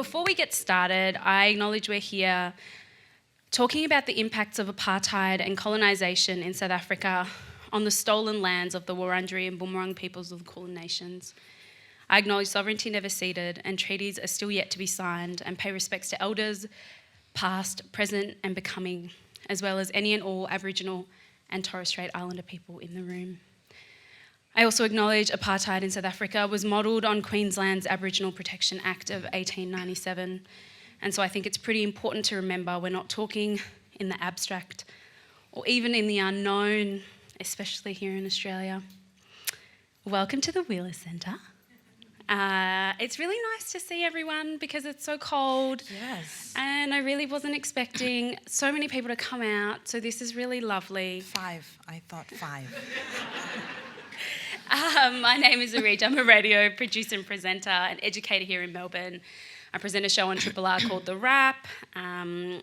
before we get started, I acknowledge we're here talking about the impacts of apartheid and colonisation in South Africa on the stolen lands of the Wurundjeri and Boonwurrung peoples of the Kulin Nations. I acknowledge sovereignty never ceded and treaties are still yet to be signed, and pay respects to elders, past, present and becoming, as well as any and all Aboriginal and Torres Strait Islander people in the room. I also acknowledge apartheid in South Africa was modelled on Queensland's Aboriginal Protection Act of 1897, and so I think it's pretty important to remember we're not talking in the abstract or even in the unknown, especially here in Australia. Welcome to the Wheeler Centre. It's really nice to see everyone because it's so cold. Yes. And I really wasn't expecting so many people to come out, so this is really lovely. 5. I thought 5. My name is Arij. I'm a radio producer and presenter and educator here in Melbourne. I present a show on Triple R called The Wrap, and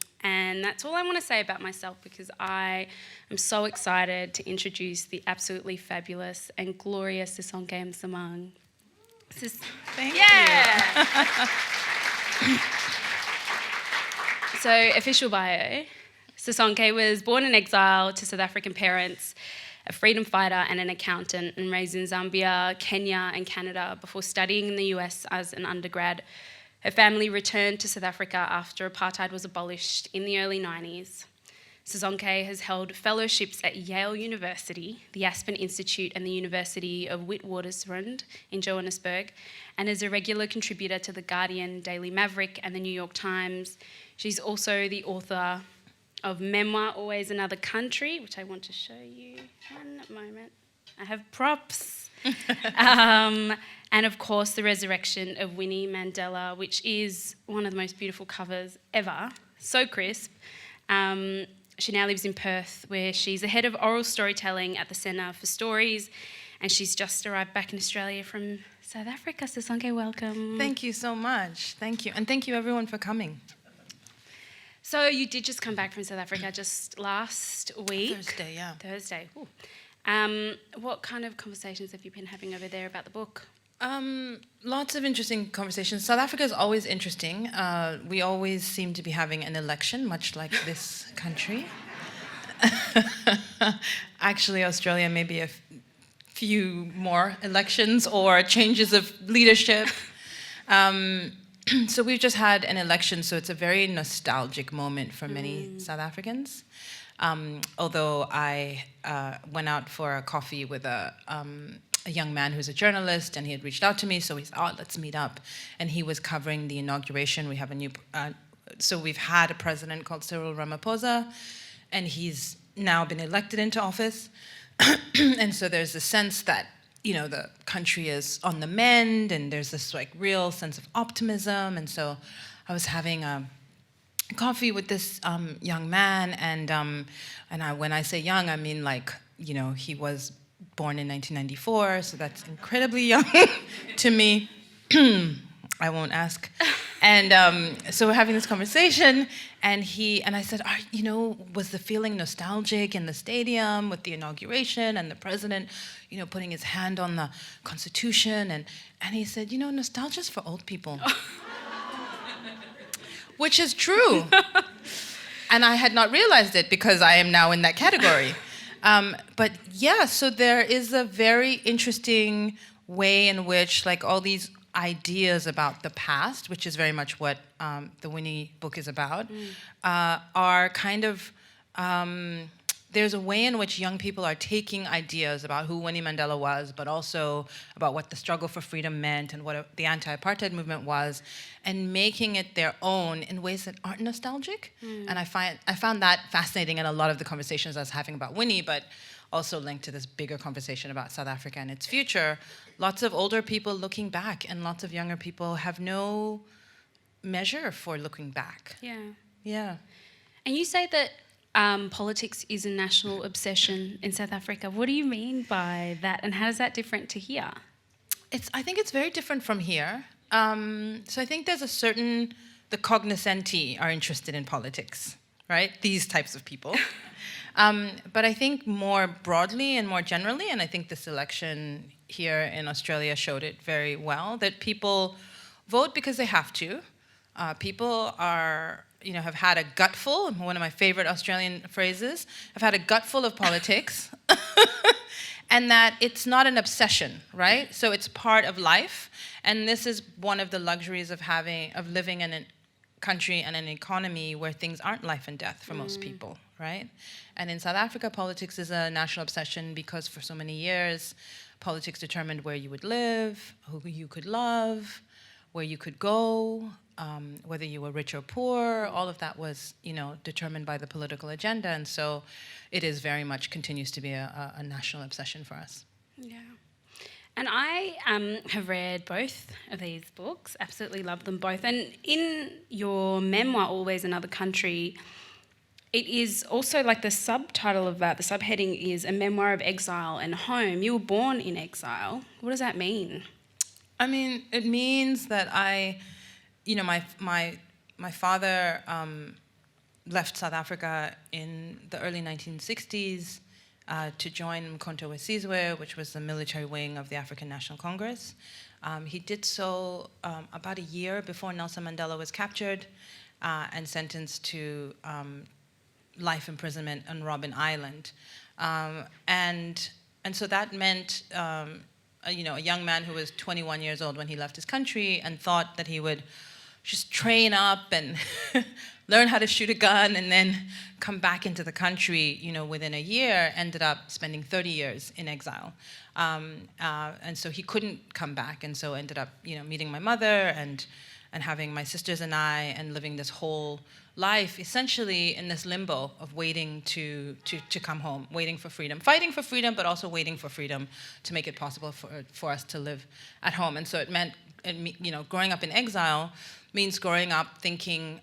that's all I want to say about myself because I am so excited to introduce the absolutely fabulous and glorious Sisonke Msimang. Thank you. So, official bio. Sisonke was born in exile to South African parents, a freedom fighter and an accountant, and raised in Zambia, Kenya and Canada before studying in the US as an undergrad. Her family returned to South Africa after apartheid was abolished in the early 90s. Sisonke has held fellowships at Yale University, the Aspen Institute and the University of Witwatersrand in Johannesburg, and is a regular contributor to The Guardian, Daily Maverick and the New York Times. She's also the author of memoir, Always Another Country, which I want to show you. One moment. I have props. And of course, The Resurrection of Winnie Mandela, which is one of the most beautiful covers ever. So crisp. She now lives in Perth, where she's the head of oral storytelling at the Centre for Stories, and she's just arrived back in Australia from South Africa. Sisonke, welcome. Thank you so much. Thank you. And thank you everyone for coming. So you did just come back from South Africa just last week. Thursday, yeah. Thursday. Ooh. What kind of conversations have you been having over there about the book? Lots of interesting conversations. South Africa is always interesting. We always seem to be having an election, much like this country. Actually, Australia maybe a few more elections or changes of leadership. So we've just had an election, so it's a very nostalgic moment for many South Africans. Although I went out for a coffee with a young man who's a journalist, and he had reached out to me, so he said, oh, let's meet up. And he was covering the inauguration. We have a new, so we've had a president called Cyril Ramaphosa, and he's now been elected into office. And so there's a sense that, you know, the country is on the mend, and there's this like real sense of optimism. And so I was having a coffee with this young man, and when I say young, I mean like, you know, he was born in 1994, so that's incredibly young to me. I won't ask. And so we're having this conversation, and I said, you know, was the feeling nostalgic in the stadium with the inauguration and the president, you know, putting his hand on the Constitution? And he said, you know, nostalgia's for old people. Which is true. And I had not realized it because I am now in that category. But yeah, so there is a very interesting way in which like all these ideas about the past, which is very much what the Winnie book is about, are kind of, there's a way in which young people are taking ideas about who Winnie Mandela was, but also about what the struggle for freedom meant and what the anti-apartheid movement was, and making it their own in ways that aren't nostalgic. And I found that fascinating in a lot of the conversations I was having about Winnie, but also linked to this bigger conversation about South Africa and its future. Lots of older people looking back, and lots of younger people have no measure for looking back. Yeah. Yeah. And you say that politics is a national obsession in South Africa. What do you mean by that, and how is that different to here? I think it's very different from here. So I think there's the cognoscenti are interested in politics, right? These types of people. But I think more broadly and more generally, and I think this election here in Australia showed it very well, that people vote because they have to. People are, have had a gutful, one of my favorite Australian phrases, have had a gutful of politics, and that it's not an obsession, right? So it's part of life, and this is one of the luxuries of living in a country and an economy where things aren't life and death for most people, right? And in South Africa, politics is a national obsession because for so many years, politics determined where you would live, who you could love, where you could go, whether you were rich or poor. All of that was, determined by the political agenda, and so it is very much continues to be a national obsession for us. Yeah. And I have read both of these books, absolutely love them both. And in your memoir, Always Another Country, it is also like the subtitle of that, the subheading is A Memoir of Exile and Home. You were born in exile. What does that mean? I mean, it means that my father left South Africa in the early 1960s to join Mkhonto weSizwe, which was the military wing of the African National Congress. He did so about a year before Nelson Mandela was captured and sentenced to life imprisonment on Robben Island. And so that meant a young man who was 21 years old when he left his country and thought that he would just train up and learn how to shoot a gun and then come back into the country, within a year, ended up spending 30 years in exile. And so he couldn't come back, and so ended up, meeting my mother and having my sisters and I, and living this whole life essentially in this limbo of waiting to come home, waiting for freedom, fighting for freedom, but also waiting for freedom to make it possible for us to live at home. And so it meant, growing up in exile means growing up thinking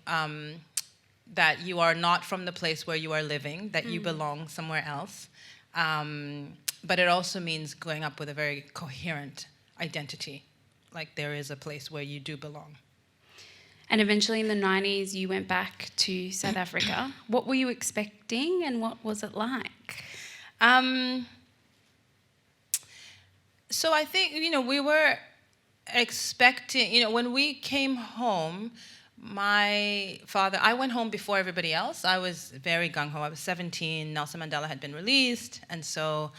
that you are not from the place where you are living, that you belong somewhere else. But it also means growing up with a very coherent identity, like there is a place where you do belong. And eventually in the 90s, you went back to South Africa. What were you expecting and what was it like? So I think, we were expecting, when we came home, my father, I went home before everybody else. I was very gung-ho. I was 17. Nelson Mandela had been released. And so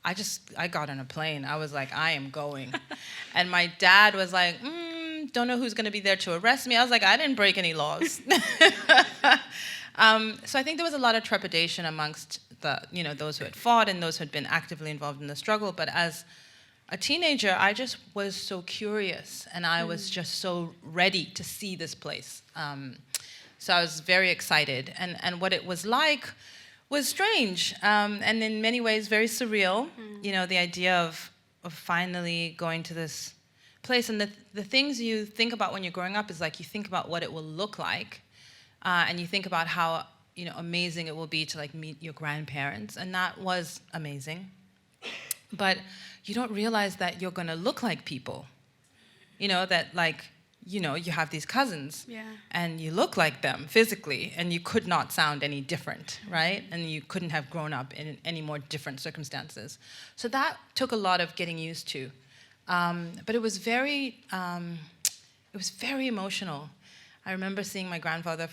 I got on a plane. I was like, I am going. And my dad was like, don't know who's going to be there to arrest me. I was like, I didn't break any laws. So I think there was a lot of trepidation amongst those who had fought and those who had been actively involved in the struggle. But as a teenager, I just was so curious, and I was just so ready to see this place. So I was very excited. And what it was like was strange, and in many ways very surreal. The idea of finally going to this place. And the things you think about when you're growing up is like you think about what it will look like, and you think about how amazing it will be to meet your grandparents, and that was amazing. But you don't realize that you're going to look like people. That you have these cousins, and you look like them physically, and you could not sound any different, right? And you couldn't have grown up in any more different circumstances. So that took a lot of getting used to. But it was very emotional. I remember seeing my grandfather,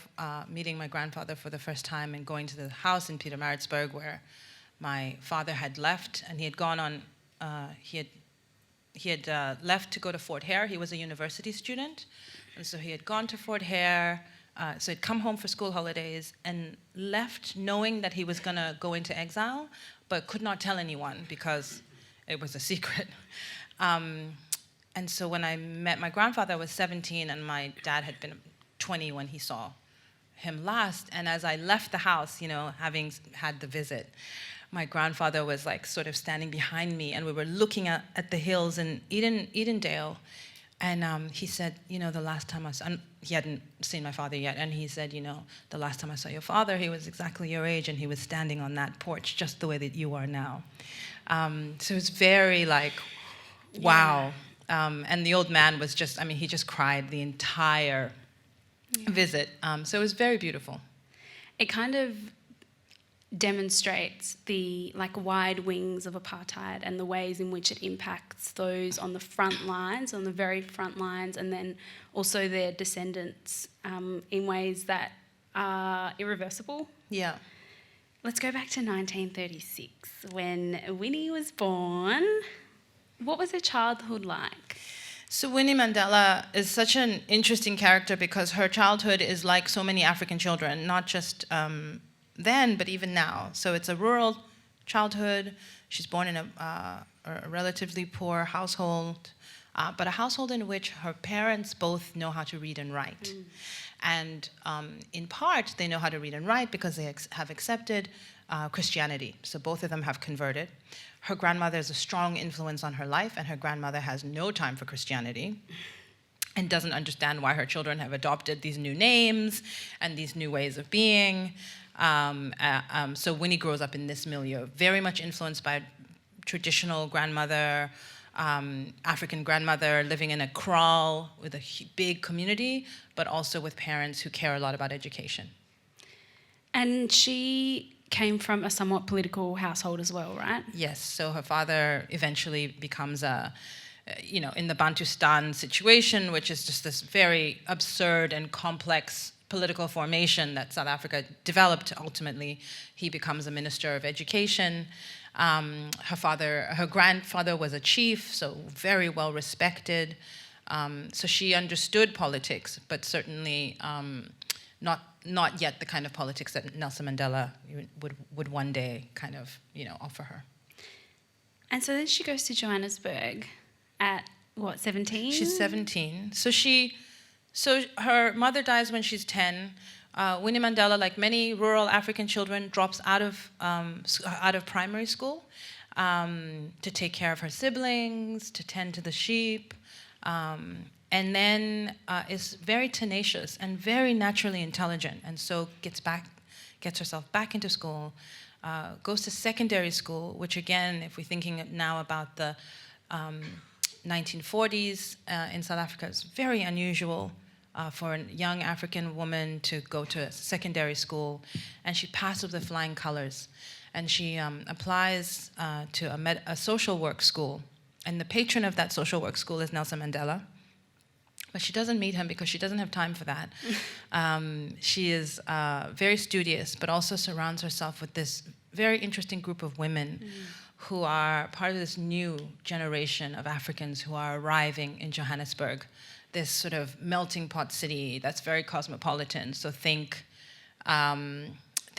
meeting my grandfather for the first time, and going to the house in Pietermaritzburg where my father had left, and he had gone on. He had left to go to Fort Hare. He was a university student, and so he had gone to Fort Hare. So he'd come home for school holidays and left knowing that he was going to go into exile, but could not tell anyone because it was a secret. And so when I met my grandfather, I was 17, and my dad had been 20 when he saw him last. And as I left the house, having had the visit, my grandfather was sort of standing behind me, and we were looking at the hills in Edendale. And he said, the last time I saw, and he hadn't seen my father yet, and he said, the last time I saw your father, he was exactly your age, and he was standing on that porch just the way that you are now. So it was very wow. And the old man was he just cried the entire visit. So it was very beautiful. It kind of demonstrates the wide wings of apartheid and the ways in which it impacts those on the front lines, on the very front lines, and then also their descendants in ways that are irreversible. Yeah. Let's go back to 1936 when Winnie was born. What was her childhood like? So Winnie Mandela is such an interesting character because her childhood is like so many African children, not just then, but even now. So it's a rural childhood. She's born in a relatively poor household, but a household in which her parents both know how to read and write. And in part, they know how to read and write because they have accepted Christianity. So both of them have converted. Her grandmother is a strong influence on her life, and her grandmother has no time for Christianity and doesn't understand why her children have adopted these new names and these new ways of being. So Winnie grows up in this milieu, very much influenced by traditional grandmother, African grandmother, living in a kraal with a big community, but also with parents who care a lot about education. And she came from a somewhat political household as well, right? Yes, so her father eventually becomes in the Bantustan situation, which is just this very absurd and complex political formation that South Africa developed ultimately. He becomes a minister of education. Her grandfather was a chief, so very well respected. So she understood politics, but certainly not yet the kind of politics that Nelson Mandela would one day kind of, offer her. And so then she goes to Johannesburg at, 17? She's 17. So her mother dies when she's 10. Winnie Mandela, like many rural African children, drops out of primary school to take care of her siblings, to tend to the sheep, and then is very tenacious and very naturally intelligent, and so gets herself back into school, goes to secondary school, which again, if we're thinking now about the 1940s in South Africa, is very unusual for a young African woman to go to secondary school, and she passes with flying colors. And she applies to a social work school, and the patron of that social work school is Nelson Mandela. But she doesn't meet him because she doesn't have time for that. She is very studious, but also surrounds herself with this very interesting group of women who are part of this new generation of Africans who are arriving in Johannesburg, this sort of melting pot city that's very cosmopolitan. So think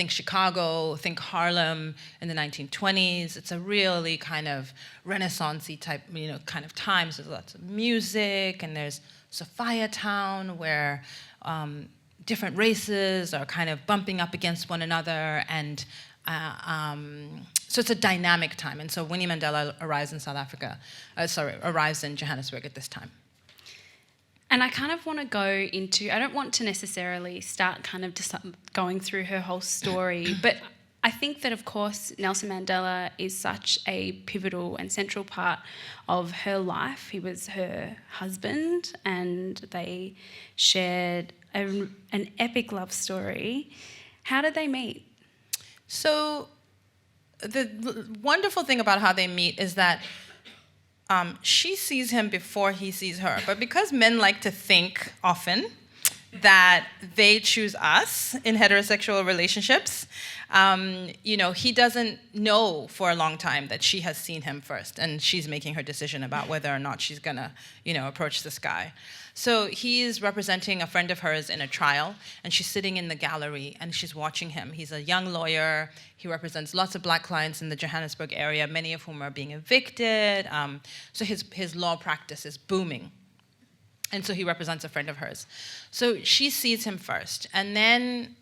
Chicago, think Harlem in the 1920s. It's a really kind of Renaissance-y type, kind of time. So there's lots of music, and there's Sophia Town, where different races are kind of bumping up against one another, and so it's a dynamic time. And so Winnie Mandela arrives in Johannesburg at this time. And I kind of want to go into, I don't want to necessarily start kind of just going through her whole story, but I think that, of course, Nelson Mandela is such a pivotal and central part of her life. He was her husband, and they shared an epic love story. How did they meet? So the wonderful thing about how they meet is that she sees him before he sees her. But because men like to think often that they choose us in heterosexual relationships, he doesn't know for a long time that she has seen him first, and she's making her decision about whether or not she's gonna, approach this guy. So he is representing a friend of hers in a trial, and she's sitting in the gallery, and she's watching him. He's a young lawyer. He represents lots of black clients in the Johannesburg area, many of whom are being evicted. So his law practice is booming. And so he represents a friend of hers. So she sees him first, and then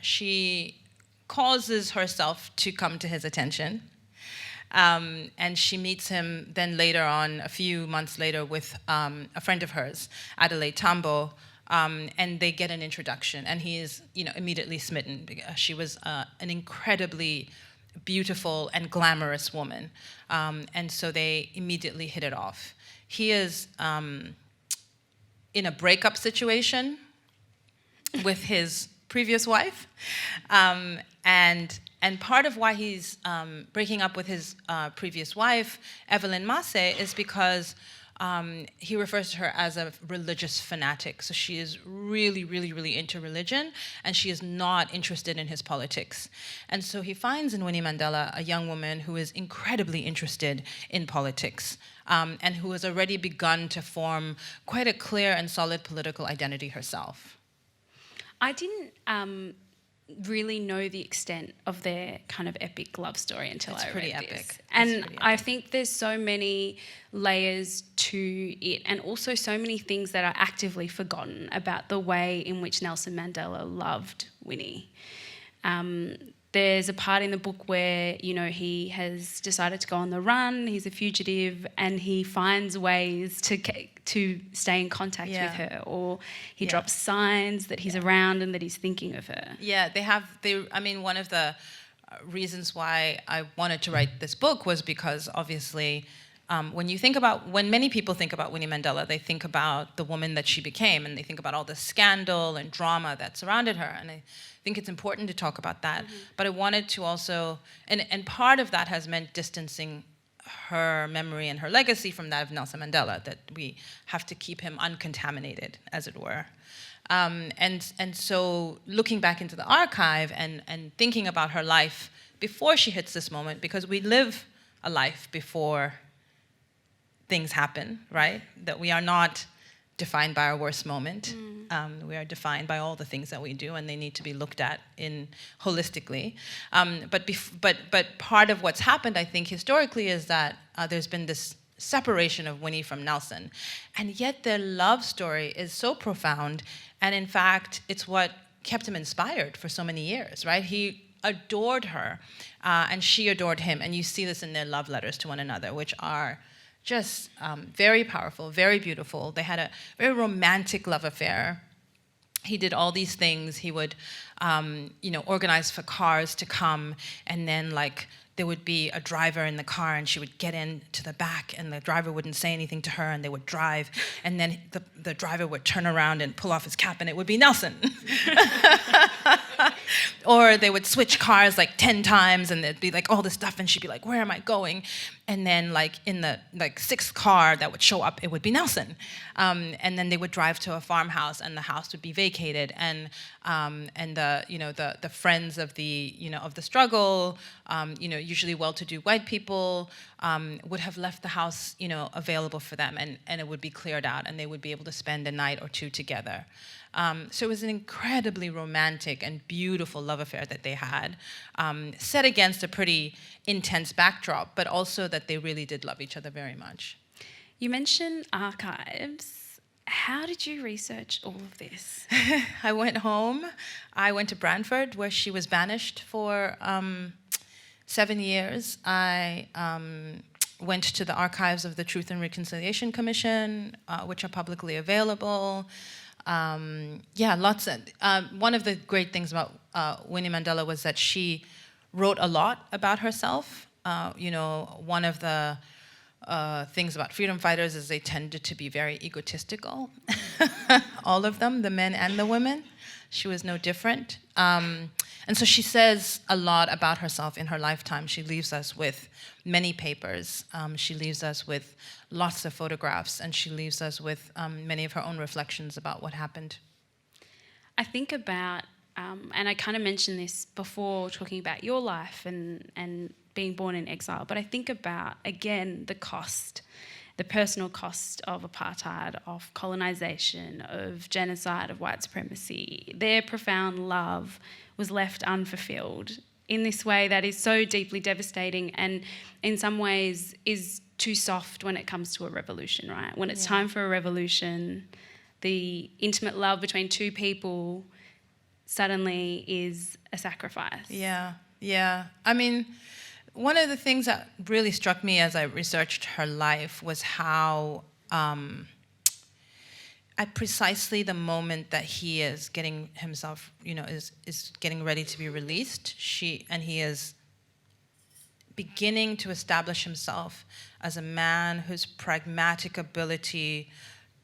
she causes herself to come to his attention. And she meets him then later on, a few months later, with a friend of hers, Adelaide Tambo, and they get an introduction, and he is, immediately smitten. She was an incredibly beautiful and glamorous woman, and so they immediately hit it off. He is in a breakup situation with his previous wife. And part of why he's breaking up with his previous wife, Evelyn Massey, is because he refers to her as a religious fanatic. So she is really, really, really into religion, and she is not interested in his politics. And so he finds in Winnie Mandela a young woman who is incredibly interested in politics, and who has already begun to form quite a clear and solid political identity herself. I didn't really know the extent of their kind of epic love story until I read this. And I think there's so many layers to it, and also so many things that are actively forgotten about the way in which Nelson Mandela loved Winnie. There's a part in the book where, you know, he has decided to go on the run, he's a fugitive, and he finds ways to stay in contact with her, or he drops signs that he's around and that he's thinking of her. Yeah, I mean, one of the reasons why I wanted to write this book was because obviously when many people think about Winnie Mandela, they think about the woman that she became, and they think about all the scandal and drama that surrounded her, and I think it's important to talk about that. Mm-hmm. But I wanted to also, and part of that has meant distancing her memory and her legacy from that of Nelson Mandela, that we have to keep him uncontaminated, as it were. And so looking back into the archive and thinking about her life before she hits this moment, because we live a life before things happen, right? That we are not defined by our worst moment. We are defined by all the things that we do, and they need to be looked at holistically. But part of what's happened, I think, historically, is that there's been this separation of Winnie from Nelson, and yet their love story is so profound, and in fact, it's what kept him inspired for so many years, right? He adored her, and she adored him, and you see this in their love letters to one another, which are just very powerful, very beautiful. They had a very romantic love affair. He did all these things. He would, organize for cars to come, and then there would be a driver in the car, and she would get into the back, and the driver wouldn't say anything to her, and they would drive, and then the driver would turn around and pull off his cap, and it would be Nelson. Or they would switch cars 10 times, and there'd be all this stuff, and she'd be like, where am I going? And then in the sixth car that would show up, it would be Nelson. And then they would drive to a farmhouse, and the house would be vacated, and the friends of the struggle, usually well-to-do white people, would have left the house, available for them, and it would be cleared out, and they would be able to spend a night or two together. So it was an incredibly romantic and beautiful love affair that they had, set against a pretty intense backdrop, but also that they really did love each other very much. You mentioned archives. How did you research all of this? I went home. I went to Brantford, where she was banished for 7 years. I went to the archives of the Truth and Reconciliation Commission, which are publicly available. Lots of. One of the great things about Winnie Mandela was that she wrote a lot about herself. One of the things about freedom fighters is they tended to be very egotistical. All of them, the men and the women. She was no different. And so she says a lot about herself in her lifetime. She leaves us with many papers. She leaves us with lots of photographs, and she leaves us with many of her own reflections about what happened. I think about, and I kind of mentioned this before talking about your life and being born in exile, but I think about, again, the personal cost of apartheid, of colonisation, of genocide, of white supremacy. Their profound love was left unfulfilled in this way that is so deeply devastating, and in some ways is too soft when it comes to a revolution, right? When it's time for a revolution, the intimate love between two people suddenly is a sacrifice. Yeah. I mean, one of the things that really struck me as I researched her life was how at precisely the moment that he is getting himself, is getting ready to be released, he is beginning to establish himself as a man whose pragmatic ability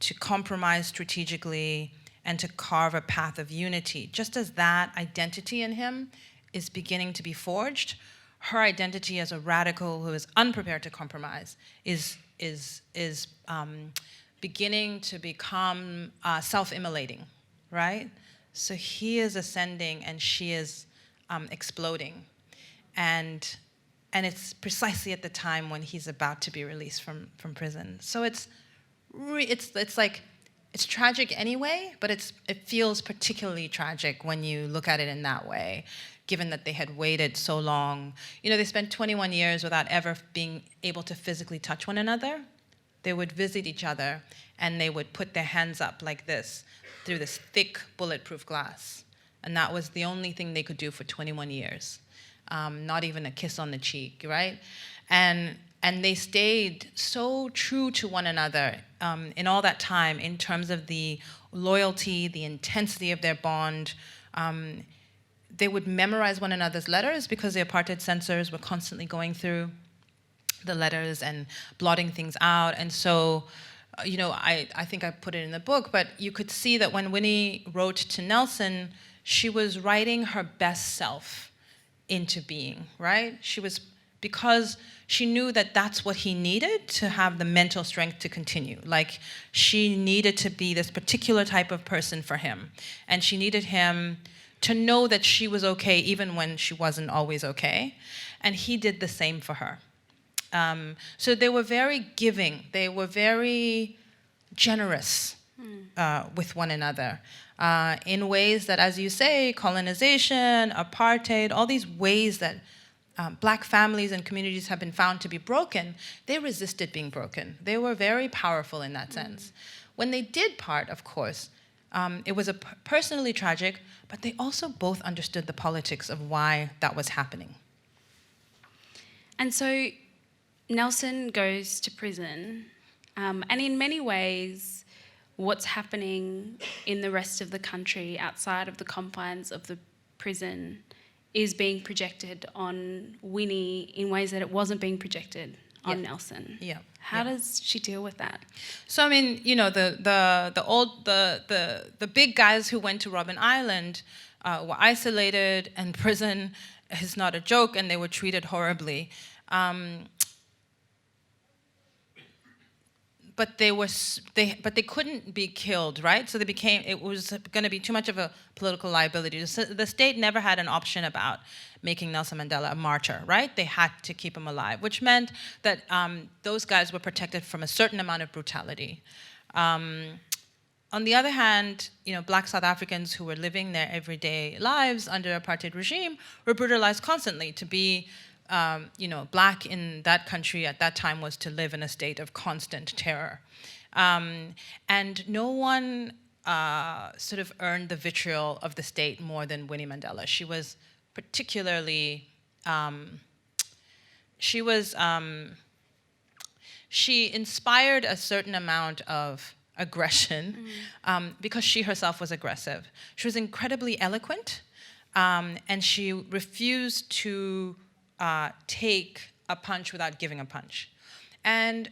to compromise strategically and to carve a path of unity. Just as that identity in him is beginning to be forged, her identity as a radical who is unprepared to compromise is beginning to become self-immolating, right? So he is ascending and she is exploding. And it's precisely at the time when he's about to be released from prison. So it's tragic anyway, but it feels particularly tragic when you look at it in that way, given that they had waited so long. You know, they spent 21 years without ever being able to physically touch one another. They would visit each other and they would put their hands up like this through this thick bulletproof glass. And that was the only thing they could do for 21 years. Not even a kiss on the cheek, right? And they stayed so true to one another in all that time in terms of the loyalty, the intensity of their bond. They would memorize one another's letters because the apartheid censors were constantly going through the letters and blotting things out. And so, you know, I think I put it in the book, but you could see that when Winnie wrote to Nelson, she was writing her best self into being, right? Because she knew that that's what he needed to have the mental strength to continue. Like, she needed to be this particular type of person for him. And she needed him to know that she was okay even when she wasn't always okay. And he did the same for her. So they were very giving. They were very generous with one another in ways that, as you say, colonization, apartheid, all these ways that Black families and communities have been found to be broken, they resisted being broken. They were very powerful in that sense. When they did part, of course, it was personally tragic, but they also both understood the politics of why that was happening. And so Nelson goes to prison, and in many ways, what's happening in the rest of the country outside of the confines of the prison is being projected on Winnie in ways that it wasn't being projected on Nelson. Yeah. How does she deal with that? So I mean, you know, the big guys who went to Robben Island were isolated, and prison is not a joke, and they were treated horribly. But they couldn't be killed, right? So it was going to be too much of a political liability. The state never had an option about making Nelson Mandela a martyr, right? They had to keep him alive, which meant that those guys were protected from a certain amount of brutality. On the other hand, you know, Black South Africans who were living their everyday lives under apartheid regime were brutalized constantly. To be you know, Black in that country at that time was to live in a state of constant terror. And no one sort of earned the vitriol of the state more than Winnie Mandela. She was particularly, she inspired a certain amount of aggression because she herself was aggressive. She was incredibly eloquent, and she refused to take a punch without giving a punch. And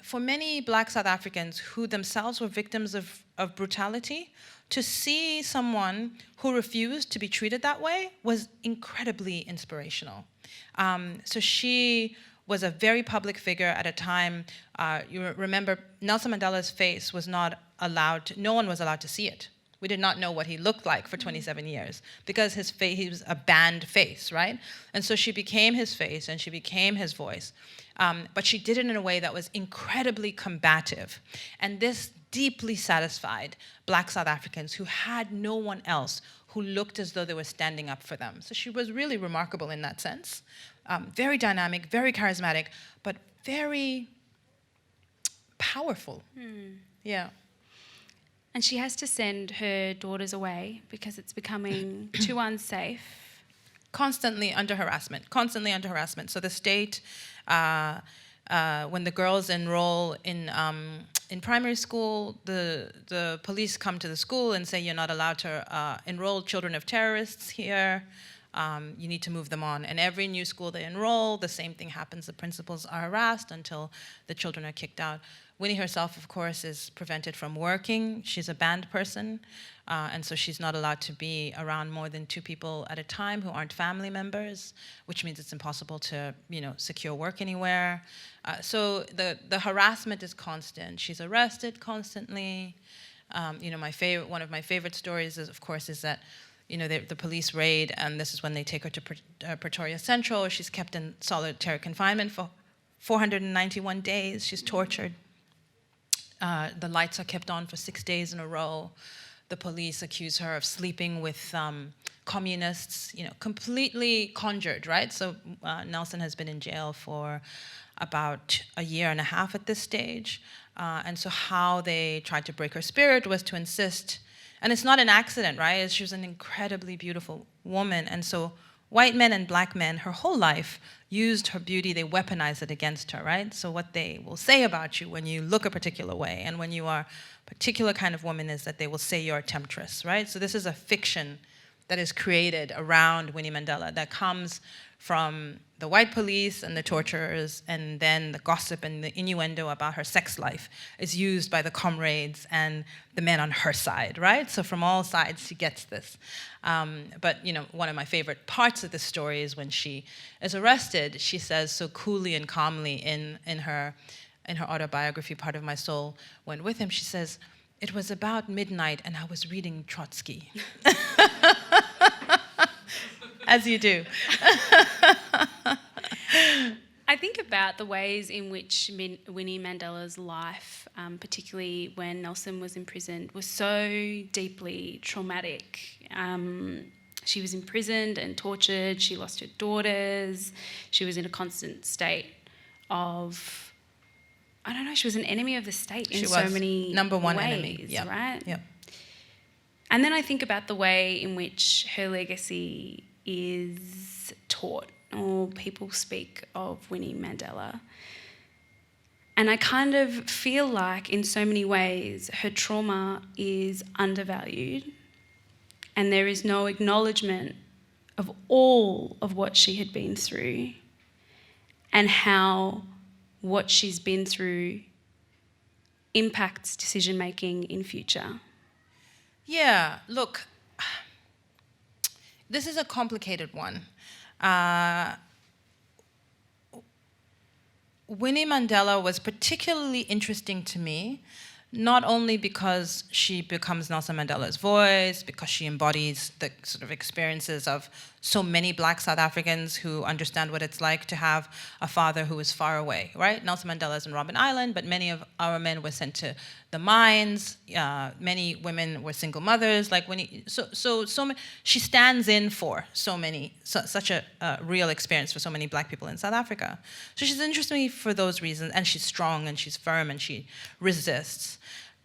for many Black South Africans who themselves were victims of brutality, to see someone who refused to be treated that way was incredibly inspirational. So she was a very public figure at a time, you remember Nelson Mandela's face was not allowed, no one was allowed to see it. We did not know what he looked like for 27 years because his face, he was a banned face, right? And so she became his face and she became his voice. But she did it in a way that was incredibly combative. And this deeply satisfied Black South Africans who had no one else who looked as though they were standing up for them. So she was really remarkable in that sense. Very dynamic, very charismatic, but very powerful. Yeah. And she has to send her daughters away because it's becoming too unsafe. Constantly under harassment. So the state, when the girls enroll in primary school, the police come to the school and say, you're not allowed to enroll children of terrorists here. You need to move them on. And every new school they enroll, the same thing happens. The principals are harassed until the children are kicked out. Winnie herself, of course, is prevented from working. She's a banned person, and so she's not allowed to be around more than 2 people at a time who aren't family members, which means it's impossible to, secure work anywhere. So the harassment is constant. She's arrested constantly. One of my favorite stories is, of course, is that the police raid, and this is when they take her to Pretoria Central. She's kept in solitary confinement for 491 days. She's tortured. The lights are kept on for 6 days in a row. The police accuse her of sleeping with communists, completely conjured, right? So Nelson has been in jail for about a year and a half at this stage. And so how they tried to break her spirit was to insist, and it's not an accident, right? She was an incredibly beautiful woman. And so white men and black men, her whole life, used her beauty, they weaponized it against her, right? So what they will say about you when you look a particular way and when you are a particular kind of woman is that they will say you're a temptress, right? So this is a fiction that is created around Winnie Mandela that comes from the white police and the torturers, and then the gossip and the innuendo about her sex life is used by the comrades and the men on her side, right? So from all sides, she gets this. But one of my favorite parts of the story is when she is arrested, she says so coolly and calmly in her autobiography, Part of My Soul Went With Him, she says, "It was about midnight and I was reading Trotsky." As you do. I think about the ways in which Winnie Mandela's life, particularly when Nelson was imprisoned, was so deeply traumatic. She was imprisoned and tortured. She lost her daughters. She was in a constant state of, she was an enemy of the state in so many number one ways, enemy. Yep. Right? Yep. And then I think about the way in which her legacy is taught, or people speak of Winnie Mandela. And I kind of feel like in so many ways her trauma is undervalued, and there is no acknowledgement of all of what she had been through and how what she's been through impacts decision making in future. Yeah, look, this is a complicated one. Winnie Mandela was particularly interesting to me, not only because she becomes Nelson Mandela's voice, because she embodies the sort of experiences of so many black South Africans who understand what it's like to have a father who is far away, right? Nelson Mandela is in Robben Island, but many of our men were sent to the mines. Many women were single mothers. Like Winnie, she stands in for such a real experience for so many black people in South Africa. So she's interesting to me for those reasons, and she's strong and she's firm and she resists.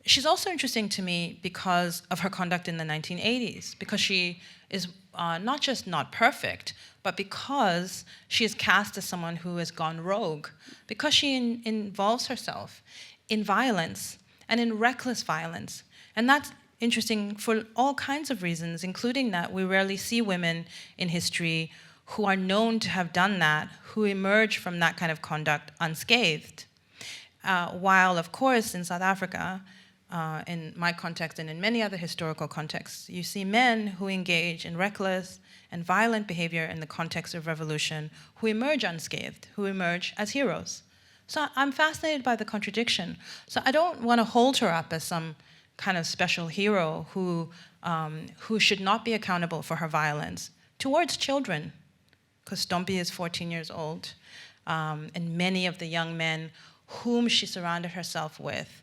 She's also interesting to me because of her conduct in the 1980s, because she is not just not perfect, but because she is cast as someone who has gone rogue, because she involves herself in violence and in reckless violence. And that's interesting for all kinds of reasons, including that we rarely see women in history who are known to have done that, who emerge from that kind of conduct unscathed. While, of course, in South Africa, in my context and in many other historical contexts, you see men who engage in reckless and violent behavior in the context of revolution, who emerge unscathed, who emerge as heroes. So I'm fascinated by the contradiction. So I don't want to hold her up as some kind of special hero who should not be accountable for her violence towards children, because Stompie is 14 years old, and many of the young men whom she surrounded herself with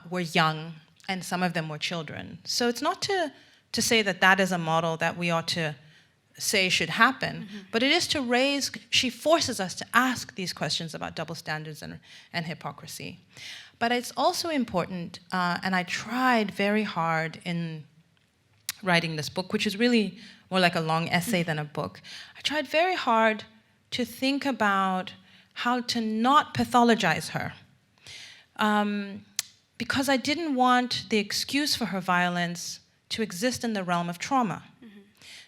were young, and some of them were children. So it's not to say that that is a model that we ought to say should happen, but it is to raise, she forces us to ask these questions about double standards and hypocrisy. But it's also important, and I tried very hard in writing this book, which is really more like a long essay than a book. I tried very hard to think about how to not pathologize her. Because I didn't want the excuse for her violence to exist in the realm of trauma.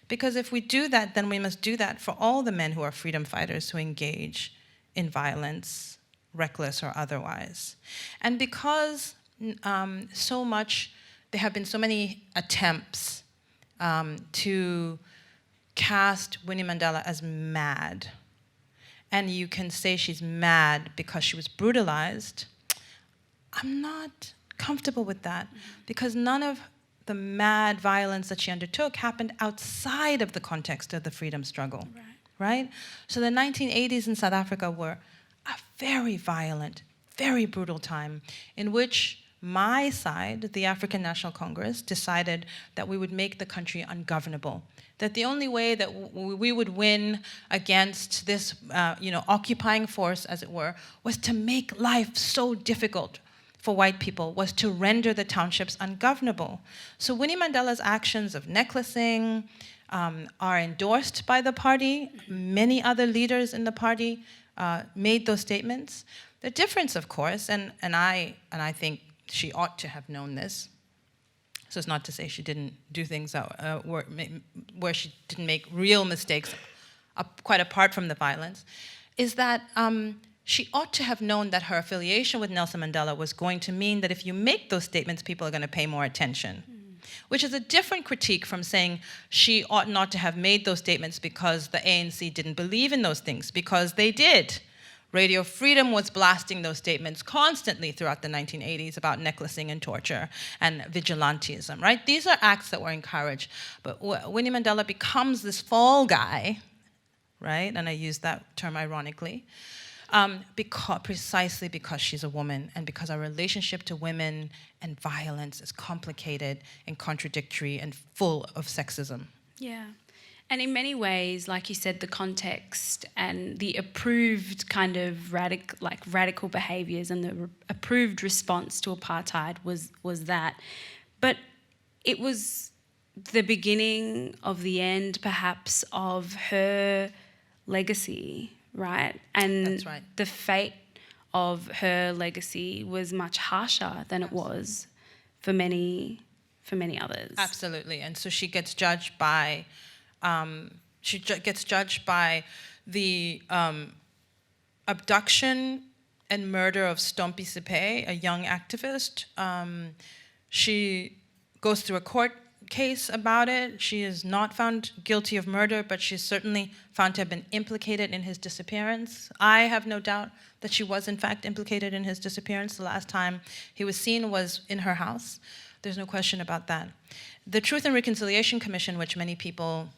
Because if we do that, then we must do that for all the men who are freedom fighters who engage in violence, reckless or otherwise. And because there have been so many attempts to cast Winnie Mandela as mad, and you can say she's mad because she was brutalized, I'm not comfortable with that, because none of the mad violence that she undertook happened outside of the context of the freedom struggle, right? So the 1980s in South Africa were a very violent, very brutal time in which my side, the African National Congress, decided that we would make the country ungovernable. That the only way that we would win against this occupying force, as it were, was to make life so difficult for white people, was to render the townships ungovernable. So Winnie Mandela's actions of necklacing are endorsed by the party. Many other leaders in the party made those statements. The difference, of course, and I think she ought to have known this, so it's not to say she didn't do things where she didn't make real mistakes, quite apart from the violence, is that she ought to have known that her affiliation with Nelson Mandela was going to mean that if you make those statements, people are going to pay more attention. Which is a different critique from saying she ought not to have made those statements because the ANC didn't believe in those things, because they did. Radio Freedom was blasting those statements constantly throughout the 1980s about necklacing and torture and vigilantism, right? These are acts that were encouraged. But Winnie Mandela becomes this fall guy, right? And I use that term ironically, precisely because she's a woman and because our relationship to women and violence is complicated and contradictory and full of sexism. Yeah. And in many ways, like you said, the context and the approved kind of radical behaviours and the approved response to apartheid was that. But it was the beginning of the end, perhaps, of her legacy, right? And that's right. The fate of her legacy was much harsher than it was for many others. Absolutely. And so she gets judged by the abduction and murder of Stompie Sepe, a young activist. She goes through a court case about it. She is not found guilty of murder, but she's certainly found to have been implicated in his disappearance. I have no doubt that she was in fact implicated in his disappearance. The last time he was seen was in her house. There's no question about that. The Truth and Reconciliation Commission, which many people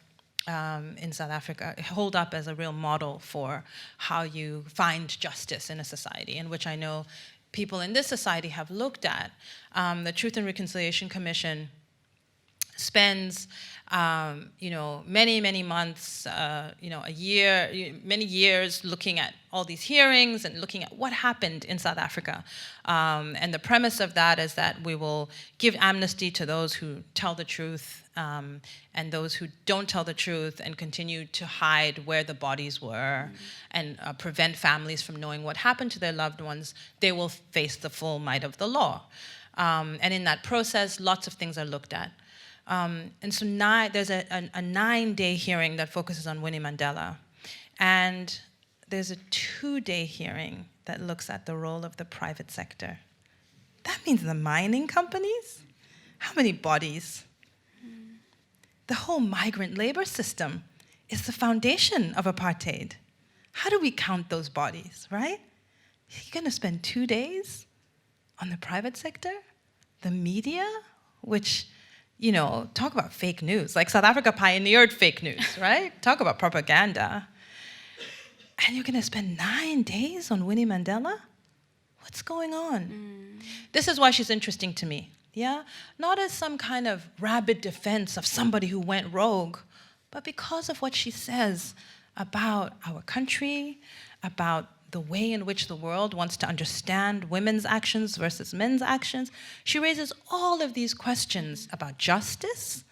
in South Africa hold up as a real model for how you find justice in a society, in which I know people in this society have looked at. The Truth and Reconciliation Commission spends many months, a year, many years looking at all these hearings and looking at what happened in South Africa. And the premise of that is that we will give amnesty to those who tell the truth and those who don't tell the truth and continue to hide where the bodies were and prevent families from knowing what happened to their loved ones. They will face the full might of the law. And in that process, lots of things are looked at. And so there's a 9-day hearing that focuses on Winnie Mandela. And there's a 2-day hearing that looks at the role of the private sector. That means the mining companies? How many bodies? The whole migrant labor system is the foundation of apartheid. How do we count those bodies, right? You're going to spend 2 days on the private sector? The media? Which, talk about fake news. Like South Africa pioneered fake news, right? Talk about propaganda. And you're going to spend 9 days on Winnie Mandela? What's going on? This is why she's interesting to me. Yeah? Not as some kind of rabid defense of somebody who went rogue, but because of what she says about our country, about the way in which the world wants to understand women's actions versus men's actions. She raises all of these questions about justice,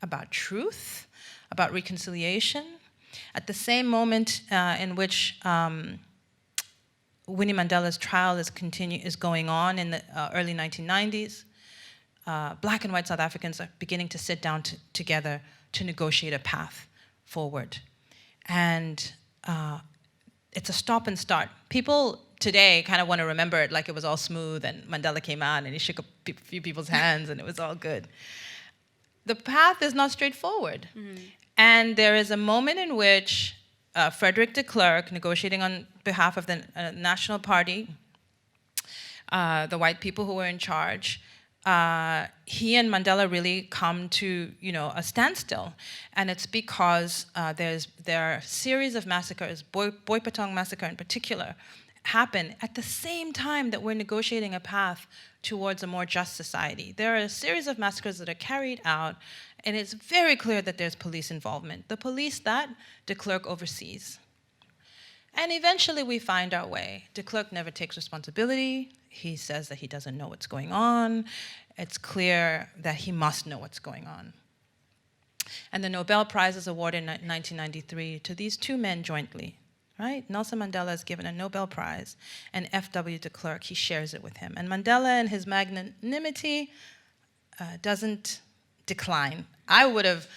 about truth, about reconciliation. At the same moment in which Winnie Mandela's trial is going on in the early 1990s, Black and white South Africans are beginning to sit down together to negotiate a path forward. And it's a stop and start. People today kind of want to remember it like it was all smooth and Mandela came out and he shook a few people's hands and it was all good. The path is not straightforward. And there is a moment in which Frederick de Klerk, negotiating on behalf of the National Party, the white people who were in charge, he and Mandela really come to, a standstill. And it's because there are a series of massacres, Boipatong massacre in particular, happen at the same time that we're negotiating a path towards a more just society. There are a series of massacres that are carried out, and it's very clear that there's police involvement. The police that de Klerk oversees. And eventually we find our way. De Klerk never takes responsibility. He says that he doesn't know what's going on. It's clear that he must know what's going on. And the Nobel Prize is awarded in 1993 to these two men jointly, right? Nelson Mandela is given a Nobel Prize, and F.W. de Klerk, he shares it with him. And Mandela, in his magnanimity, doesn't decline. I would have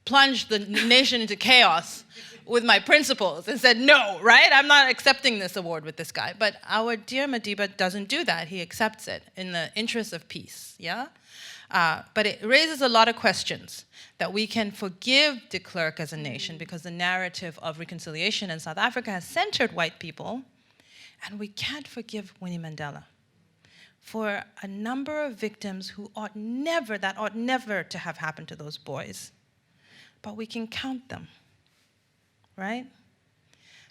plunged the nation into chaos with my principles and said, no, right? I'm not accepting this award with this guy. But our dear Madiba doesn't do that. He accepts it in the interest of peace, yeah? But it raises a lot of questions that we can forgive de Klerk as a nation because the narrative of reconciliation in South Africa has centered white people, and we can't forgive Winnie Mandela for a number of victims who ought never to have happened to those boys. But we can count them, right?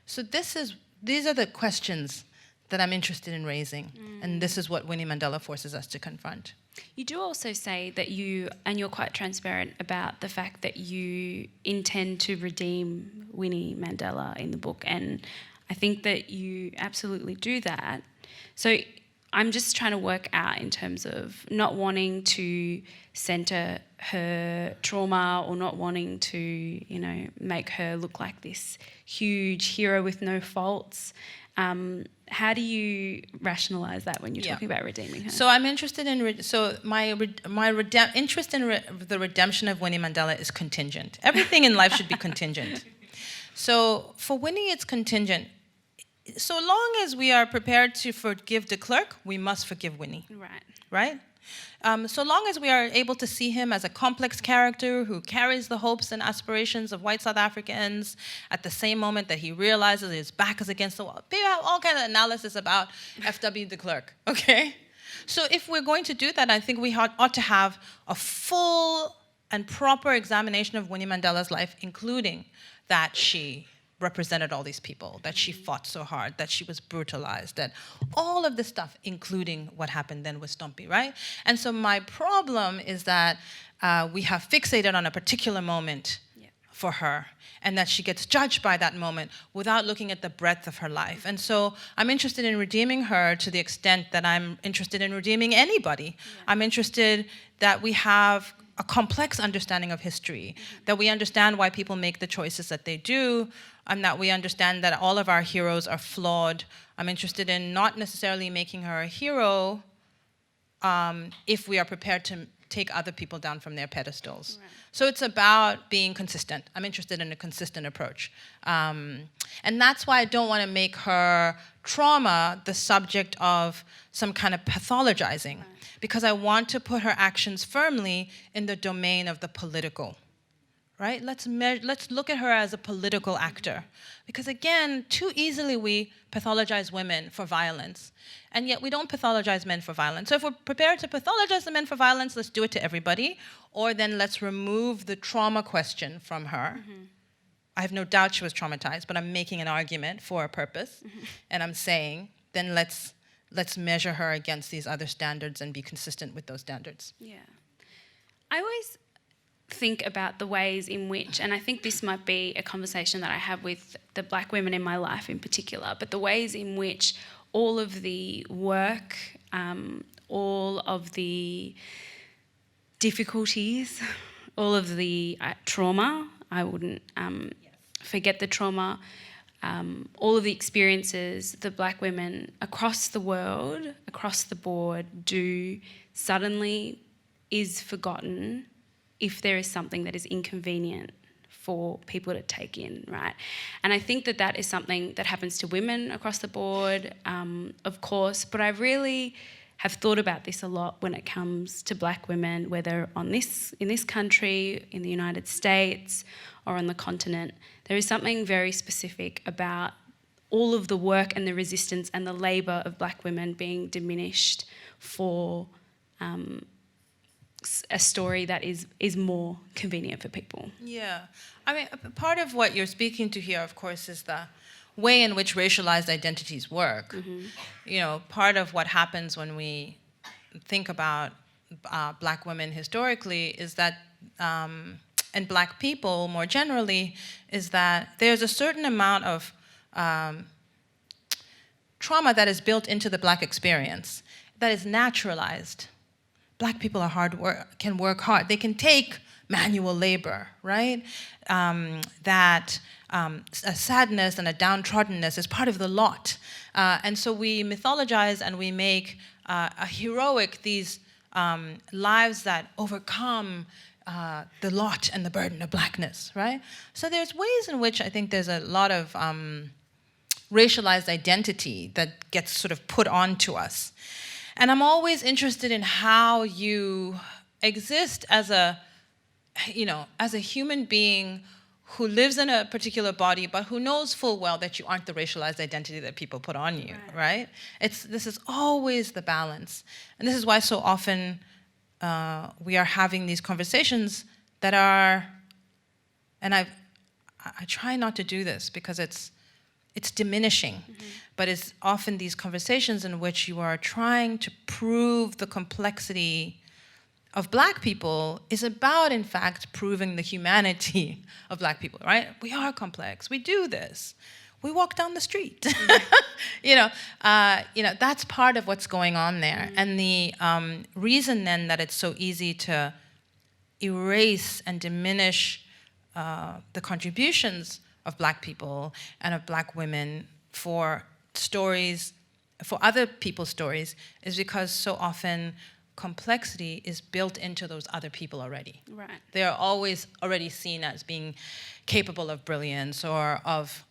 So these are the questions that I'm interested in raising, and this is what Winnie Mandela forces us to confront. You do also say that you're quite transparent about the fact that you intend to redeem Winnie Mandela in the book, and I think that you absolutely do that. So I'm just trying to work out in terms of not wanting to center her trauma or not wanting to, make her look like this huge hero with no faults. How do you rationalize that when you're talking about redeeming her? So I'm interested in interest in the redemption of Winnie Mandela is contingent. Everything in life should be contingent. So for Winnie, it's contingent. So long as we are prepared to forgive de Klerk, we must forgive Winnie. Right? So long as we are able to see him as a complex character who carries the hopes and aspirations of white South Africans at the same moment that he realizes his back is against the wall. People have all kinds of analysis about F.W. de Klerk, okay? So if we're going to do that, I think we ought to have a full and proper examination of Winnie Mandela's life, including that she represented all these people, that she fought so hard, that she was brutalized, that all of this stuff, including what happened then with Stompie, right? And so my problem is that we have fixated on a particular moment for her, and that she gets judged by that moment without looking at the breadth of her life. And so I'm interested in redeeming her to the extent that I'm interested in redeeming anybody. I'm interested that we have a complex understanding of history, that we understand why people make the choices that they do, and that we understand that all of our heroes are flawed. I'm interested in not necessarily making her a hero if we are prepared to take other people down from their pedestals. Right. So it's about being consistent. I'm interested in a consistent approach. And that's why I don't want to make her trauma the subject of some kind of pathologizing, right, because I want to put her actions firmly in the domain of the political. Right? Let's look at her as a political actor. Because again, too easily we pathologize women for violence. And yet we don't pathologize men for violence. So if we're prepared to pathologize the men for violence, let's do it to everybody. Or then let's remove the trauma question from her. I have no doubt she was traumatized, but I'm making an argument for a purpose. And I'm saying, then let's measure her against these other standards and be consistent with those standards. Yeah. I always think about the ways in which, and I think this might be a conversation that I have with the black women in my life in particular, but the ways in which all of the work, all of the difficulties, all of the trauma, I wouldn't forget the trauma, all of the experiences the black women across the world, across the board do suddenly is forgotten if there is something that is inconvenient for people to take in, right? And I think that that is something that happens to women across the board, of course, but I really have thought about this a lot when it comes to black women, whether in this country, in the United States, or on the continent. There is something very specific about all of the work and the resistance and the labour of black women being diminished for a story that is more convenient for people. Yeah. I mean, part of what you're speaking to here, of course, is the way in which racialized identities work. Mm-hmm. You know, part of what happens when we think about black women historically is that, and black people more generally, is that there's a certain amount of trauma that is built into the black experience that is naturalized. Black people are can work hard. They can take manual labor, right? That a sadness and a downtroddenness is part of the lot. And so we mythologize and we make a heroic these lives that overcome the lot and the burden of blackness, right? So there's ways in which I think there's a lot of racialized identity that gets sort of put onto us. And I'm always interested in how you exist as a human being who lives in a particular body, but who knows full well that you aren't the racialized identity that people put on you, right? This is always the balance. And this is why so often we are having these conversations that are, and I try not to do this because it's diminishing, mm-hmm. but it's often these conversations in which you are trying to prove the complexity of black people is about, in fact, proving the humanity of black people, right? We are complex. We do this. We walk down the street. Mm-hmm. That's part of what's going on there. Mm-hmm. And the reason then that it's so easy to erase and diminish the contributions of black people and of black women for stories, for other people's stories, is because so often complexity is built into those other people already. Right. They are always already seen as being capable of brilliance or of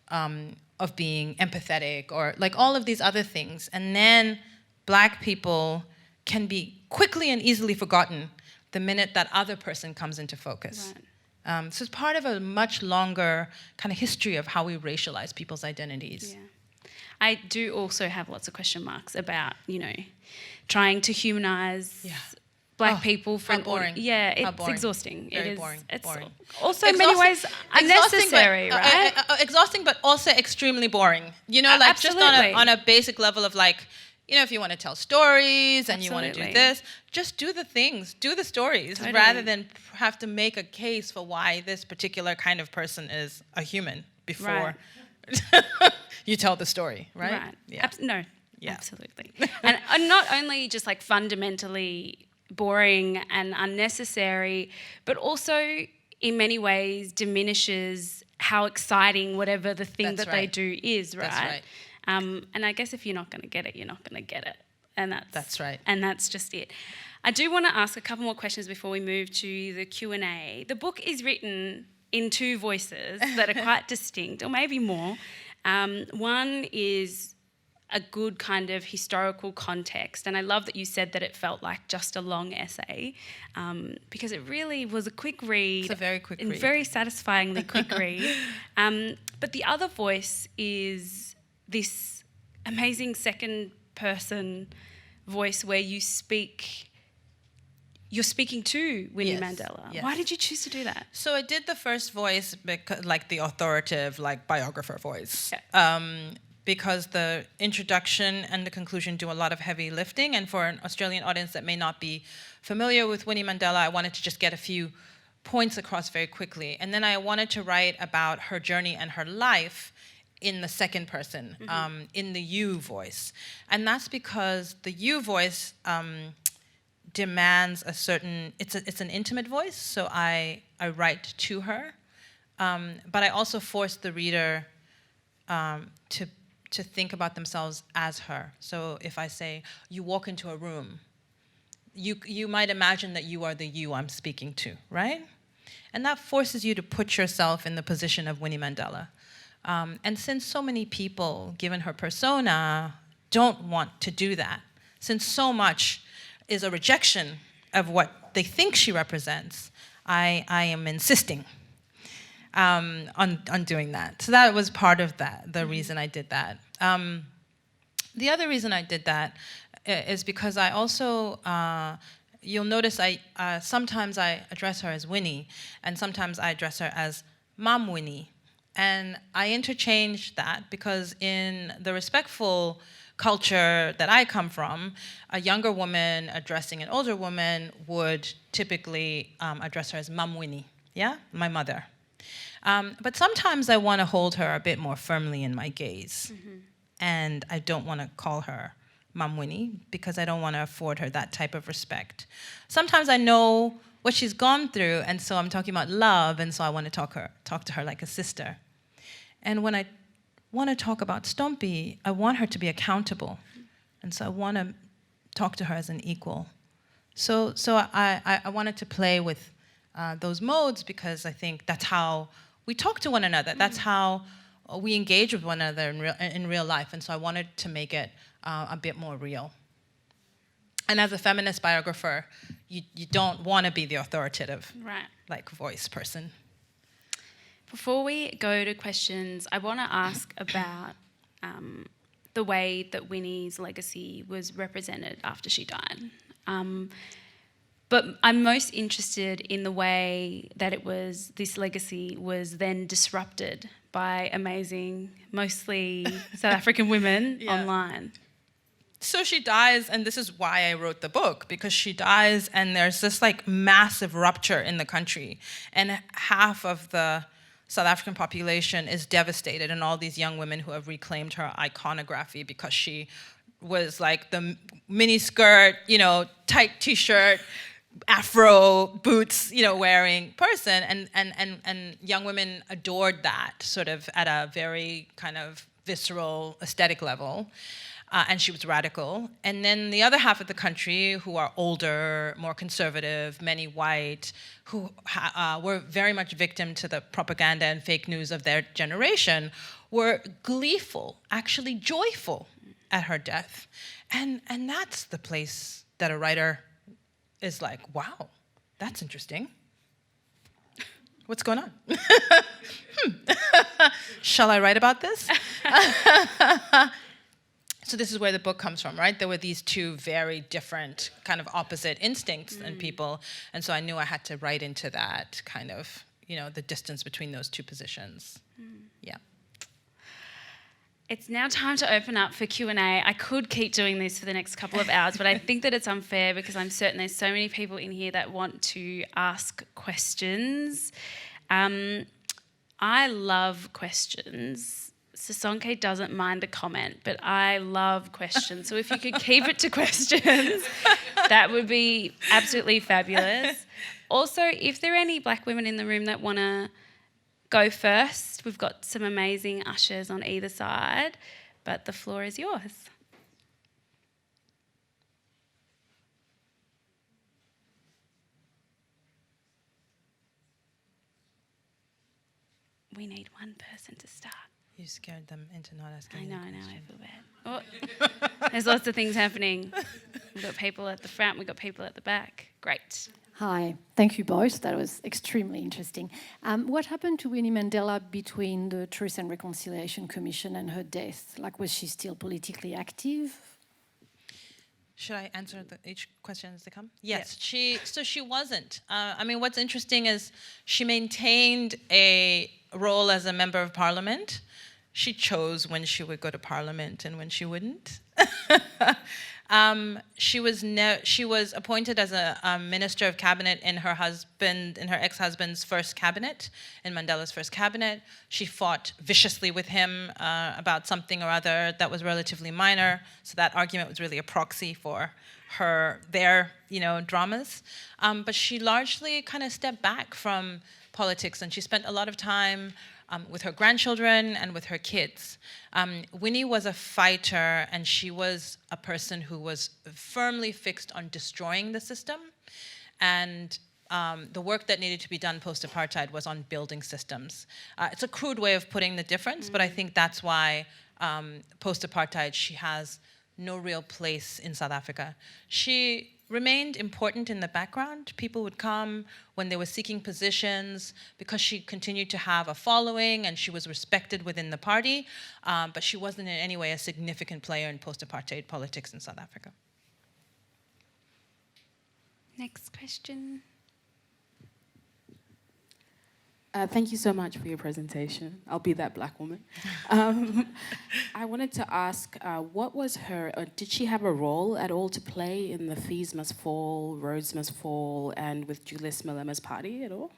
being empathetic or like all of these other things. And then black people can be quickly and easily forgotten the minute that other person comes into focus. Right. So it's part of a much longer kind of history of how we racialize people's identities. Yeah. I do also have lots of question marks about, trying to humanize black people from boring. Yeah, it's boring. exhausting. Very boring. It's boring. also in many ways unnecessary, right? Exhausting, but also extremely boring. Just on a basic level of if you want to tell stories and you want to do this, just do the things, do the stories, rather than have to make a case for why this particular kind of person is a human before you tell the story, right? Right. Yeah. Yeah. Absolutely. and not only just fundamentally boring and unnecessary, but also in many ways diminishes how exciting whatever the thing they do is, right? That's right. And I guess if you're not going to get it, you're not going to get it. And that's right. And that's just it. I do want to ask a couple more questions before we move to the Q&A. The book is written in two voices that are quite distinct, or maybe more. One is a good kind of historical context, and I love that you said that it felt like just a long essay, because it really was a quick read. It's a very quick read. Very satisfyingly quick read. But the other voice is this amazing second-person voice where you're speaking to Winnie Mandela. Yes. Why did you choose to do that? So I did the first voice because, the authoritative, biographer voice. Because the introduction and the conclusion do a lot of heavy lifting, and for an Australian audience that may not be familiar with Winnie Mandela, I wanted to just get a few points across very quickly. And then I wanted to write about her journey and her life in the second person, mm-hmm. In the you voice. And that's because the you voice demands a certain, it's an intimate voice, so I write to her, but I also force the reader to think about themselves as her. So if I say, you walk into a room, you might imagine that you are the you I'm speaking to, right? And that forces you to put yourself in the position of Winnie Mandela. And since so many people, given her persona, don't want to do that, since so much is a rejection of what they think she represents, I am insisting on doing that. So that was part of that, the reason I did that. The other reason I did that is because I also, you'll notice sometimes I address her as Winnie, and sometimes I address her as Ma Winnie. And I interchange that because in the respectful culture that I come from, a younger woman addressing an older woman would typically address her as Mam Winnie, yeah, my mother. But sometimes I want to hold her a bit more firmly in my gaze. And I don't want to call her Mam Winnie because I don't want to afford her that type of respect. Sometimes I know what she's gone through, and so I'm talking about love, and so I want to talk to her like a sister. And when I want to talk about Stompie, I want her to be accountable, and so I want to talk to her as an equal. So I wanted to play with those modes because I think that's how we talk to one another. That's how we engage with one another in real life, and so I wanted to make it a bit more real. And as a feminist biographer, you don't want to be the authoritative voice person. Before we go to questions, I want to ask about the way that Winnie's legacy was represented after she died. But I'm most interested in the way that this legacy was then disrupted by amazing, mostly South African women online. So she dies, and this is why I wrote the book, because she dies and there's this massive rupture in the country, and half of the South African population is devastated, and all these young women who have reclaimed her iconography because she was the mini skirt, tight t-shirt, afro boots, wearing person, and young women adored that sort of at a very kind of visceral aesthetic level. And she was radical. And then the other half of the country, who are older, more conservative, many white, who were very much victim to the propaganda and fake news of their generation, were gleeful, actually joyful at her death. And that's the place that a writer is like, wow, that's interesting. What's going on? Shall I write about this? So this is where the book comes from, right? There were these two very different kind of opposite instincts in people. And so I knew I had to write into that kind of, the distance between those two positions. Yeah. It's now time to open up for Q&A. I could keep doing this for the next couple of hours, but I think that it's unfair because I'm certain there's so many people in here that want to ask questions. I love questions. Sisonke doesn't mind a comment, but I love questions. So if you could keep it to questions, that would be absolutely fabulous. Also, if there are any black women in the room that want to go first, we've got some amazing ushers on either side, but the floor is yours. We need one person to start. You scared them into not asking. I know, I feel bad. Oh, there's lots of things happening. We've got people at the front, we've got people at the back. Great. Hi, thank you both. That was extremely interesting. What happened to Winnie Mandela between the Truth and Reconciliation Commission and her death? Was she still politically active? Should I answer each question as they come? Yes, she wasn't. What's interesting is she maintained a role as a member of parliament. She chose when she would go to parliament and when she wouldn't. She was appointed as a minister of cabinet in her ex-husband's first cabinet, in Mandela's first cabinet. She fought viciously with him about something or other that was relatively minor. So that argument was really a proxy for their dramas. But she largely kind of stepped back from politics, and she spent a lot of time with her grandchildren and with her kids. Winnie was a fighter, and she was a person who was firmly fixed on destroying the system. And the work that needed to be done post-apartheid was on building systems. It's a crude way of putting the difference, but I think that's why post-apartheid she has no real place in South Africa. She remained important in the background. People would come when they were seeking positions because she continued to have a following and she was respected within the party, but she wasn't in any way a significant player in post-apartheid politics in South Africa. Next question. Thank you so much for your presentation. I'll be that black woman. I wanted to ask, what was her, did she have a role at all to play in the Fees Must Fall, Roads Must Fall, and with Julius Malema's party at all?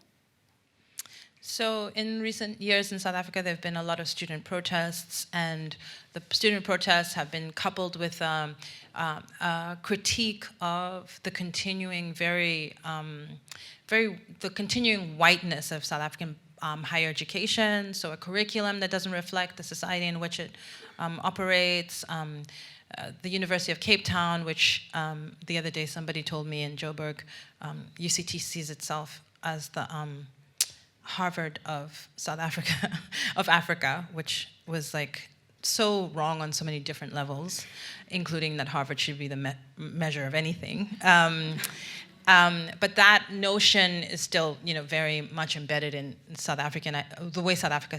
So in recent years in South Africa, there have been a lot of student protests, and the student protests have been coupled with a critique of the continuing the continuing whiteness of South African higher education, so a curriculum that doesn't reflect the society in which it operates. The University of Cape Town, which the other day somebody told me in Joburg, UCT sees itself as the Harvard of South Africa, of Africa, which was like so wrong on so many different levels, including that Harvard should be the measure of anything. But that notion is still, very much embedded in South African, the way South Africa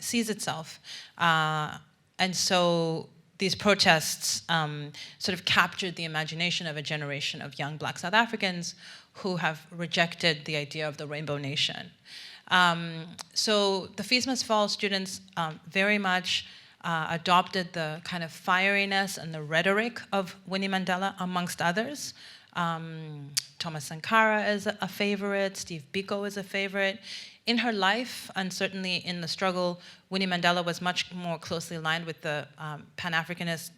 sees itself. And so these protests sort of captured the imagination of a generation of young black South Africans who have rejected the idea of the Rainbow Nation. So the Fees Must Fall students very much adopted the kind of fieriness and the rhetoric of Winnie Mandela, amongst others. Thomas Sankara is a favorite, Steve Biko is a favorite. In her life, and certainly in the struggle, Winnie Mandela was much more closely aligned with the Pan-Africanist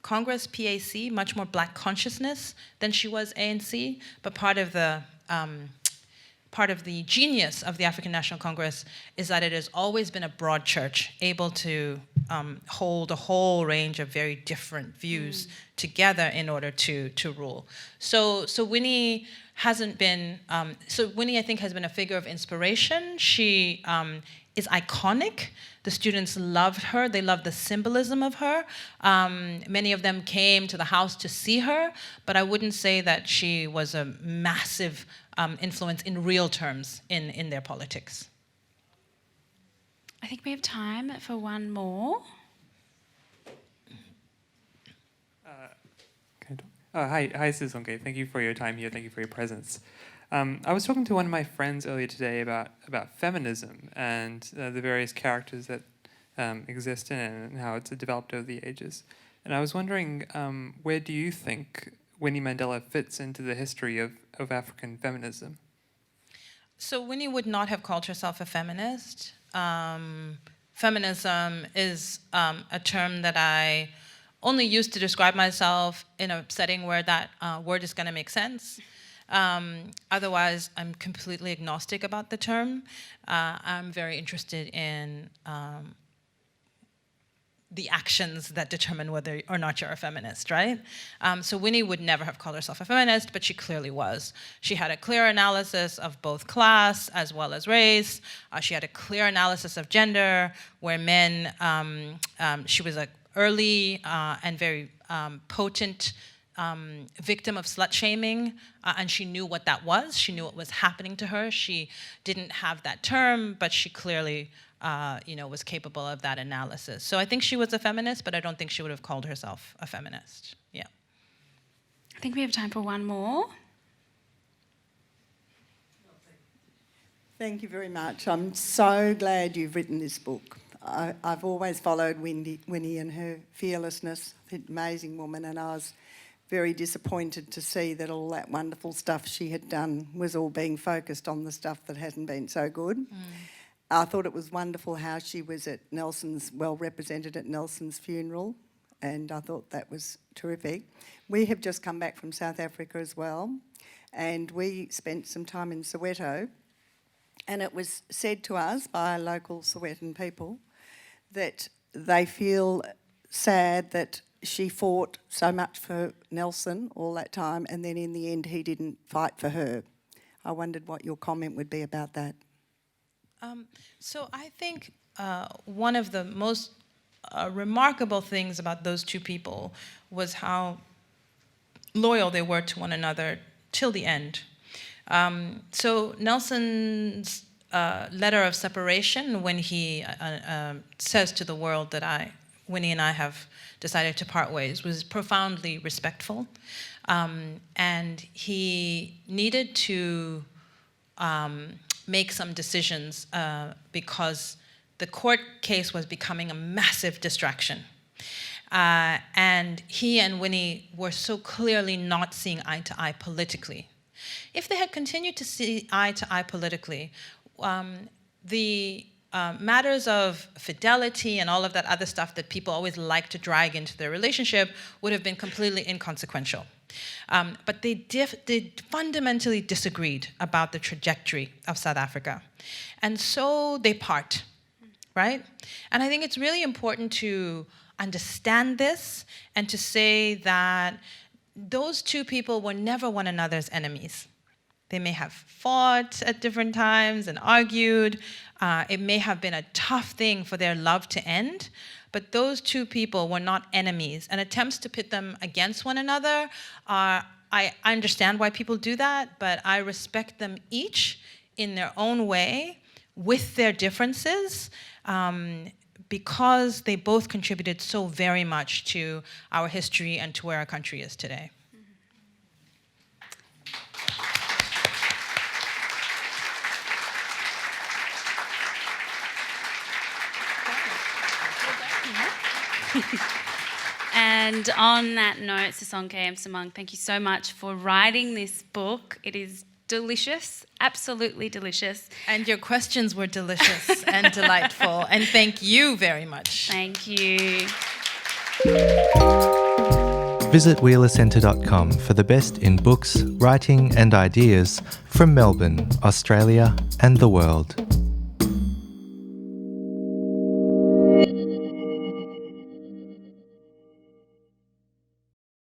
Congress, PAC, much more black consciousness than she was ANC, but part of the genius of the African National Congress is that it has always been a broad church, able to hold a whole range of very different views together in order to rule. So Winnie hasn't been, Winnie I think has been a figure of inspiration. She is iconic. The students loved her. They loved the symbolism of her. Many of them came to the house to see her, but I wouldn't say that she was a massive influence in real terms in their politics. I think we have time for one more. Hi, Sisonke. Thank you for your time here. Thank you for your presence. I was talking to one of my friends earlier today about feminism and the various characters that exist in it and how it's developed over the ages. And I was wondering, where do you think Winnie Mandela fits into the history of African feminism? So Winnie would not have called herself a feminist. Feminism is a term that I only use to describe myself in a setting where that word is going to make sense. Otherwise, I'm completely agnostic about the term. I'm very interested in the actions that determine whether or not you're a feminist, right? So Winnie would never have called herself a feminist, but she clearly was. She had a clear analysis of both class as well as race. She had a clear analysis of gender, where men, she was an early and very potent victim of slut-shaming, and she knew what that was. She knew what was happening to her. She didn't have that term, but she clearly was capable of that analysis. So I think she was a feminist, but I don't think she would have called herself a feminist. Yeah. I think we have time for one more. Thank you very much. I'm so glad you've written this book. I've always followed Winnie and her fearlessness, an amazing woman, and I was very disappointed to see that all that wonderful stuff she had done was all being focused on the stuff that hasn't been so good. I thought it was wonderful how she was at Nelson's, well represented at Nelson's funeral, and I thought that was terrific. We have just come back from South Africa as well, and we spent some time in Soweto, and it was said to us by local Sowetan people that they feel sad that she fought so much for Nelson all that time, and then in the end he didn't fight for her. I wondered what your comment would be about that. So I think one of the most remarkable things about those two people was how loyal they were to one another till the end. So Nelson's letter of separation, when he says to the world that Winnie and I have decided to part ways, was profoundly respectful. And he needed to make some decisions because the court case was becoming a massive distraction. And he and Winnie were so clearly not seeing eye to eye politically. If they had continued to see eye to eye politically, the matters of fidelity and all of that other stuff that people always like to drag into their relationship would have been completely inconsequential. But they fundamentally disagreed about the trajectory of South Africa. And so they part, right? And I think it's really important to understand this and to say that those two people were never one another's enemies. They may have fought at different times and argued. It may have been a tough thing for their love to end, but those two people were not enemies. And attempts to pit them against one another I understand why people do that, but I respect them each in their own way, with their differences, because they both contributed so very much to our history and to where our country is today. And on that note, Sisonke Msimang, thank you so much for writing this book. It is delicious, absolutely delicious. And your questions were delicious and delightful. And thank you very much. Thank you. Visit wheelercentre.com for the best in books, writing and ideas from Melbourne, Australia and the world.